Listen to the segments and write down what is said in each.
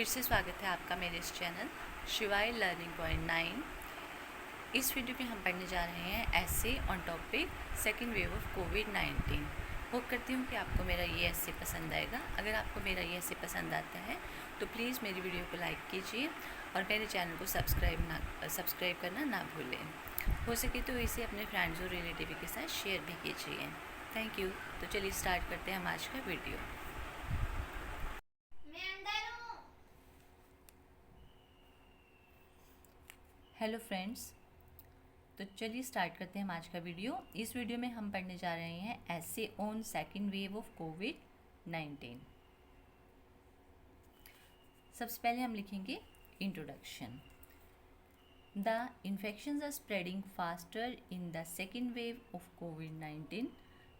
फिर से स्वागत है आपका मेरे इस चैनल शिवाय लर्निंग पॉइंट 9। इस वीडियो में हम पढ़ने जा रहे हैं ऐसे on topic second wave of covid. Hope करती हूँ कि आपको मेरा ये ऐसे पसंद आएगा। अगर आपको मेरा ये ऐसे पसंद आता है तो प्लीज़ मेरी वीडियो को लाइक कीजिए और मेरे चैनल को सब्सक्राइब करना ना भूलें। हो सके तो इसे अपने फ्रेंड्स और रिलेटिव के साथ शेयर भी कीजिए। Thank you. तो चलिए स्टार्ट करते हैं हम आज का वीडियो। हेलो फ्रेंड्स, तो चलिए स्टार्ट करते हैं हम आज का वीडियो। इस वीडियो में हम पढ़ने जा रहे हैं ऐसे ऑन सेकेंड वेव ऑफ कोविड-19। सबसे पहले हम लिखेंगे introduction. The infections are spreading faster in the second wave of कोविड-19.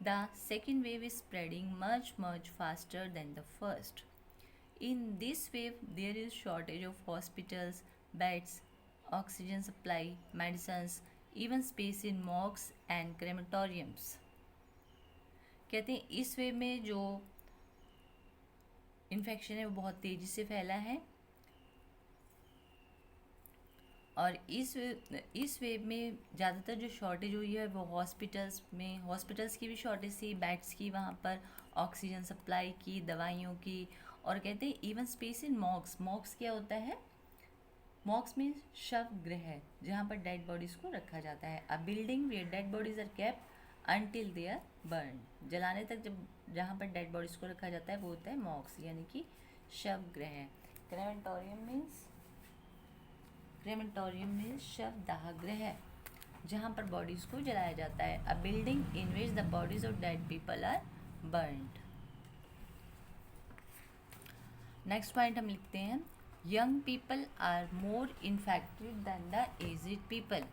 The second wave is spreading much faster than the first. In this wave, there is shortage of hospitals, beds, oxygen supply, medicines, even space in morgues and crematoriums. कहते हैं इस wave में जो infection है वो बहुत तेज़ी से फैला है और इस वेव में ज़्यादातर जो शॉर्टेज हुई है वो हॉस्पिटल्स की भी शॉर्टेज थी, बेड्स की, वहाँ पर ऑक्सीजन सप्लाई की, दवाइयों की, और कहते हैं इवन स्पेस इन मॉर्ग्स क्या होता है? मॉर्ग्स में शव गृह है जहाँ पर डेड बॉडीज़ को रखा जाता है। A building where dead bodies are kept until they are burn. जलाने तक जहाँ पर डेड बॉडीज़ को रखा जाता है वो होता है मॉर्ग्स, यानी कि शव गृह। क्रेमेटोरियम मीन्स शव दाह गृह, जहाँ पर बॉडीज़ को जलाया जाता है। A building in which the bodies of dead people are burned. Next point हम लिखते हैं, young people are more infected than the aged people.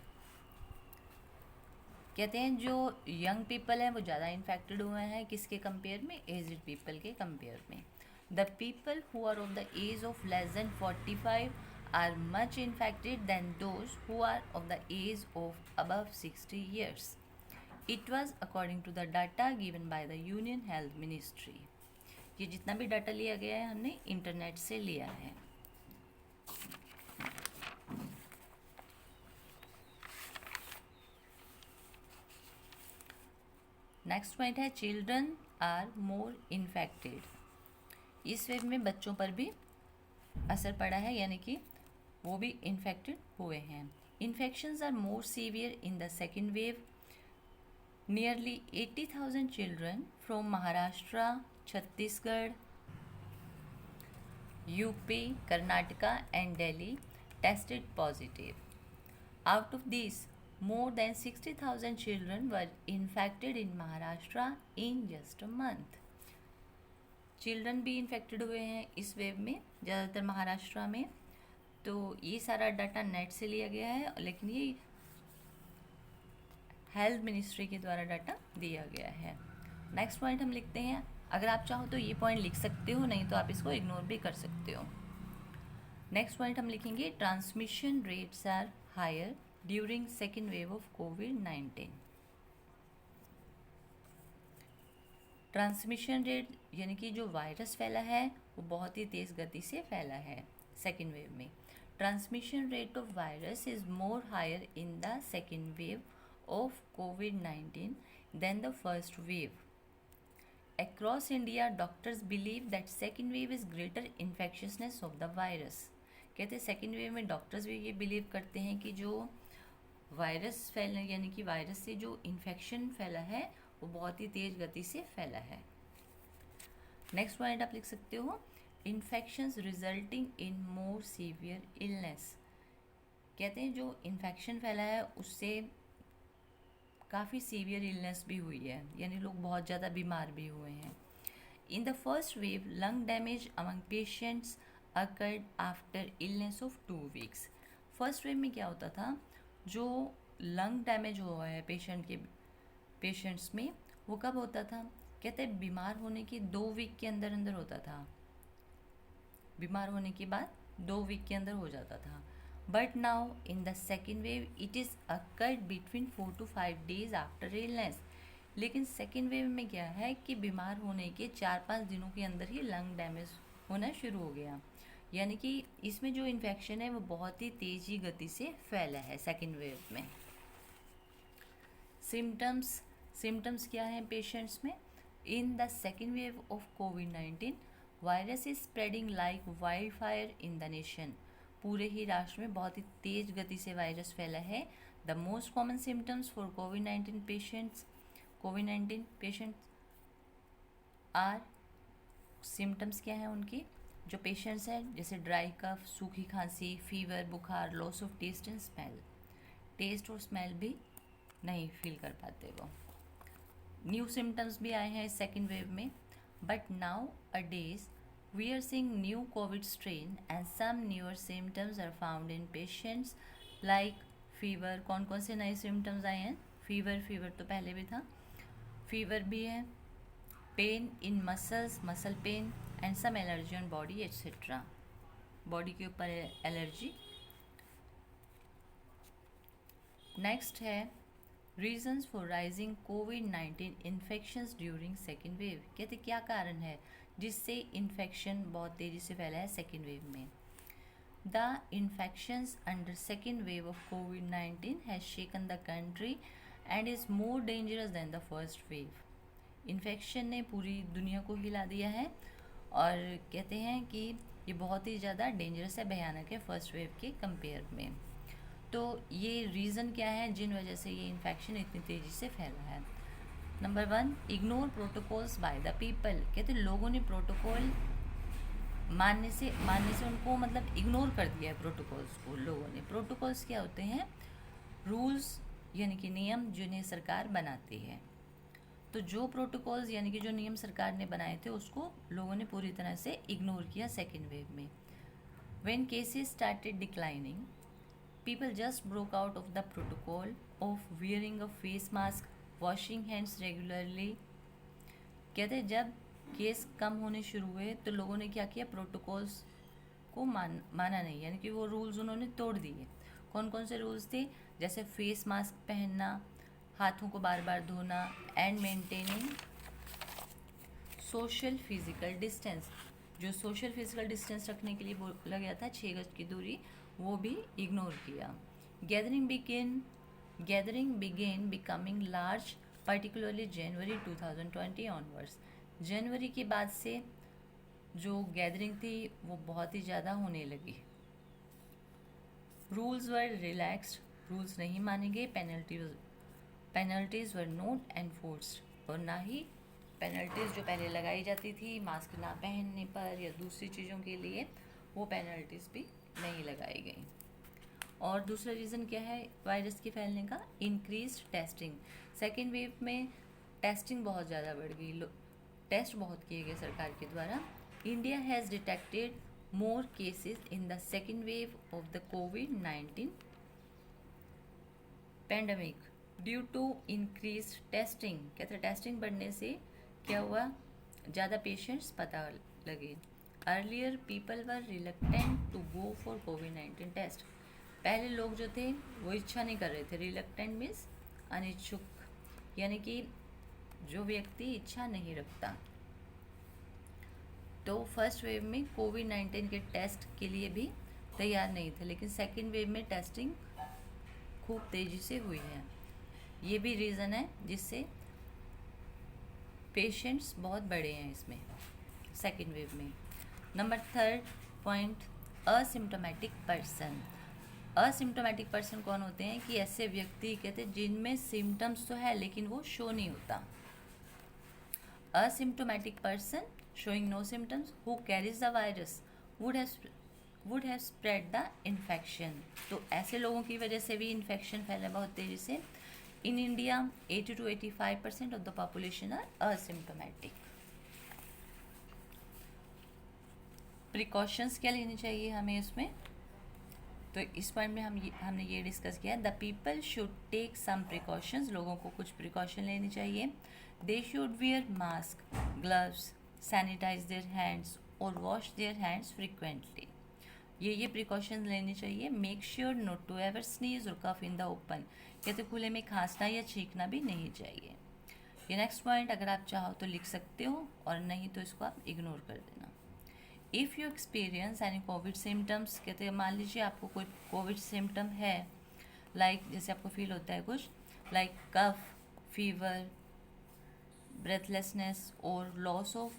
कहते हैं जो यंग पीपल हैं वो ज़्यादा इन्फेक्टेड हुए हैं, किसके कंपेयर में? एज्ड पीपल के कंपेयर में। The people who are of the age of less than 45 are much infected than those who are of the age of above 60 years. It was according to the data given by the union health ministry. ये जितना भी data लिया गया है हमने internet से लिया है। नेक्स्ट पॉइंट है चिल्ड्रन आर मोर इन्फेक्टेड। इस वेव में बच्चों पर भी असर पड़ा है, यानी कि वो भी इन्फेक्टेड हुए हैं। Infections are more severe in the second wave. Nearly 80,000 children from Maharashtra, Chhattisgarh, UP, Karnataka and Delhi tested positive. Out of these, more than 60,000 children were infected in Maharashtra in just a month. Children भी infected हुए हैं इस wave में, ज़्यादातर महाराष्ट्र में। तो ये सारा डाटा नेट से लिया गया है, लेकिन ये हेल्थ मिनिस्ट्री के द्वारा डाटा दिया गया है। नेक्स्ट पॉइंट हम लिखते हैं। अगर आप चाहो तो ये पॉइंट लिख सकते हो, नहीं तो आप इसको इग्नोर भी कर सकते हो। नेक्स्ट पॉइंट हम लिखेंगे, transmission rates are higher during second wave of कोविड-19. ट्रांसमिशन रेट यानी कि जो वायरस फैला है वो बहुत ही तेज़ गति से फैला है सेकेंड वेव में। Transmission rate of virus is more higher in the second wave of कोविड-19 than the first wave. Across India, doctors believe that second wave is greater infectiousness of the virus. कहते हैं second wave में doctors भी ये believe करते हैं कि जो वायरस फैला, यानी कि वायरस से जो इन्फेक्शन फैला है वो बहुत ही तेज़ गति से फैला है। नेक्स्ट पॉइंट आप लिख सकते हो, infections resulting in more severe illness. कहते हैं जो इन्फेक्शन फैला है उससे काफ़ी सीवियर इलनेस भी हुई है, यानी लोग बहुत ज़्यादा बीमार भी हुए हैं। In the first wave, lung damage among patients occurred after illness of 2 weeks. First wave में क्या होता था, जो लंग डैमेज हुआ है पेशेंट्स में, वो कब होता था? कहते हैं बीमार होने के 2 वीक के अंदर अंदर होता था। बीमार होने के बाद 2 वीक के अंदर हो जाता था। But now in the second wave it is occurred between 4 to 5 days after illness. लेकिन सेकेंड वेव में क्या है कि बीमार होने के 4-5 दिनों के अंदर ही लंग डैमेज होना शुरू हो गया, यानी कि इसमें जो इन्फेक्शन है वो बहुत ही तेज़ी गति से फैला है सेकेंड वेव में। सिम्टम्स क्या हैं पेशेंट्स में? इन the second wave of covid virus is spreading like wild fire in the nation. पूरे ही राष्ट्र में बहुत ही तेज गति से वायरस फैला है। The most common symptoms for कोविड-19 पेशेंट्स आर, सिम्टम्स क्या हैं उनकी? जो पेशेंट्स हैं जैसे ड्राई कफ, सूखी खांसी, फीवर, बुखार, loss of taste and smell, taste और स्मेल भी नहीं फील कर पाते वो। न्यू सिम्टम्स भी आए हैं इस सेकेंड वेव में, but nowadays we are seeing new COVID strain and some newer symptoms are found in patients like fever. कौन कौन से नए सिम्टम्स आए हैं? फीवर तो पहले भी था, फीवर भी है, pain in muscle pain and some allergy on body etcetera, body के ऊपर एलर्जी। नेक्स्ट है रीजंस फॉर राइजिंग कोविड-19 इन्फेक्शंस ड्यूरिंग सेकेंड वेव। कहते क्या कारण है जिससे इन्फेक्शन बहुत तेज़ी से फैला है सेकेंड वेव में? The infections under second wave of कोविड-19 has shaken the country and is more dangerous than the first wave. Infection ने पूरी दुनिया को हिला दिया है और कहते हैं कि ये बहुत ही ज़्यादा डेंजरस है, भयानक है फर्स्ट वेव के कंपेयर में। तो ये रीज़न क्या है जिन वजह से ये इन्फेक्शन इतनी तेज़ी से फैला है? Number 1, ignore protocols by the people. कहते लोगों ने प्रोटोकॉल मानने से उनको मतलब इग्नोर कर दिया है प्रोटोकॉल्स को लोगों ने। प्रोटोकॉल्स क्या होते हैं? रूल्स यानी कि नियम जिन्हें सरकार बनाती है। तो जो प्रोटोकॉल्स यानी कि जो नियम सरकार ने बनाए थे उसको लोगों ने पूरी तरह से इग्नोर किया सेकेंड वेव में। When cases started declining, people just broke out of the protocol of wearing a face mask, washing hands regularly। कहते जब केस कम होने शुरू हुए तो लोगों ने क्या किया? प्रोटोकॉल्स को माना नहीं, यानी कि वो रूल्स उन्होंने तोड़ दिए। कौन कौन से रूल्स थे? जैसे फेस मास्क पहनना, हाथों को बार बार धोना and maintaining social physical distance. जो सोशल फिजिकल डिस्टेंस रखने के लिए बोला गया था 6 गज की दूरी, वो भी इग्नोर किया। Gathering began becoming large particularly January 2020 onwards. जनवरी के बाद से जो गैदरिंग थी वो बहुत ही ज़्यादा होने लगी। रूल्स वर रिलैक्स्ड, रूल्स नहीं माने गए। पेनल्टीज वर नॉट एनफोर्स्ड, और ना ही पेनल्टीज़ जो पहले लगाई जाती थी मास्क ना पहनने पर या दूसरी चीज़ों के लिए, वो पेनल्टीज़ भी नहीं लगाई गई। और दूसरा रीज़न क्या है वायरस के फैलने का? Increase testing. सेकेंड वेव में टेस्टिंग बहुत ज़्यादा बढ़ गई, टेस्ट बहुत किए गए सरकार के द्वारा। India has detected more cases in the second wave of the कोविड-19 pandemic due to increase testing. कहते टेस्टिंग बढ़ने से क्या हुआ? ज़्यादा पेशेंट्स पता लगे। Earlier people were reluctant to go for कोविड-19 टेस्ट। पहले लोग जो थे वो इच्छा नहीं कर रहे थे। रिलक्टेंट मीन्स अनिच्छुक, यानी कि जो व्यक्ति इच्छा नहीं रखता। तो फर्स्ट वेव में कोविड-19 के टेस्ट के लिए भी तैयार नहीं थे, लेकिन सेकेंड वेव में टेस्टिंग खूब तेज़ी से हुई है। ये भी रीज़न है जिससे पेशेंट्स बहुत बड़े हैं इसमें सेकेंड वेव में। Number 3 point, asymptomatic person. Asymptomatic person कौन होते हैं? कि ऐसे व्यक्ति कहते हैं जिनमें सिम्टम्स तो है लेकिन वो शो नहीं होता। Asymptomatic person showing no symptoms who carries the virus would have spread the infection। तो ऐसे लोगों की वजह से भी इन्फेक्शन फैला बहुत तेज़ी से। In India 80 to 85% of the population are asymptomatic. Precautions क्या लेनी चाहिए हमें इसमें? तो इस पॉइंट में हमने ये डिस्कस किया, the people should take some precautions. लोगों को कुछ प्रिकॉशन लेनी चाहिए। They should wear mask, gloves, sanitize their hands और वॉश देयर हैंड्स फ्रिक्वेंटली। ये प्रिकॉशन लेनी चाहिए। Make sure not to ever sneeze और कफ इन द ओपन। कहते खुले में खांसना या छींकना भी नहीं चाहिए। ये नेक्स्ट पॉइंट अगर आप चाहो तो लिख सकते हो और नहीं तो इसको आप इग्नोर कर देना। If you experience any Covid symptoms, कहते हैं मान लीजिए आपको कोई कोविड सिम्टम है, लाइक जैसे आपको फील होता है कुछ लाइक कफ, फीवर, ब्रेथलेसनेस और loss of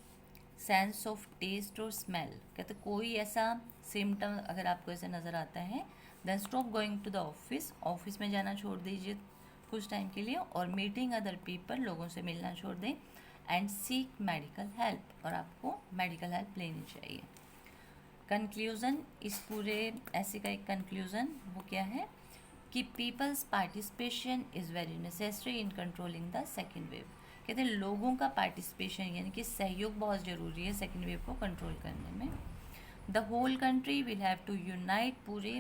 sense of taste और स्मेल, कहते कोई ऐसा सिम्टम अगर आपको ऐसे नज़र आता है, then stop going to the office, office में जाना छोड़ दीजिए कुछ टाइम के लिए, और मीटिंग अदर पीपल, लोगों से मिलना छोड़ दें, एंड सीक मेडिकल हेल्प, और आपको मेडिकल हेल्प लेनी चाहिए। कंक्लूज़न, इस पूरे ऐसे का एक कंक्लूज़न वो क्या है कि peoples participation is very necessary in controlling the second wave, कहते हैं लोगों का पार्टिसिपेशन यानी कि सहयोग बहुत ज़रूरी है सेकेंड वेव को कंट्रोल करने में। The whole country will have to unite, पूरे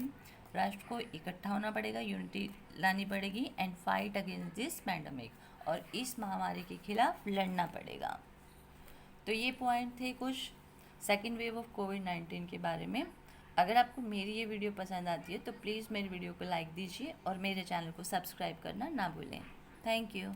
राष्ट्र को इकट्ठा होना पड़ेगा, यूनिटी लानी पड़ेगी, and fight against this pandemic, और इस महामारी के खिलाफ लड़ना पड़ेगा। तो ये पॉइंट थे कुछ सेकेंड वेव ऑफ कोविड-19 के बारे में। अगर आपको मेरी ये वीडियो पसंद आती है तो प्लीज़ मेरी वीडियो को लाइक दीजिए और मेरे चैनल को सब्सक्राइब करना ना भूलें। Thank you.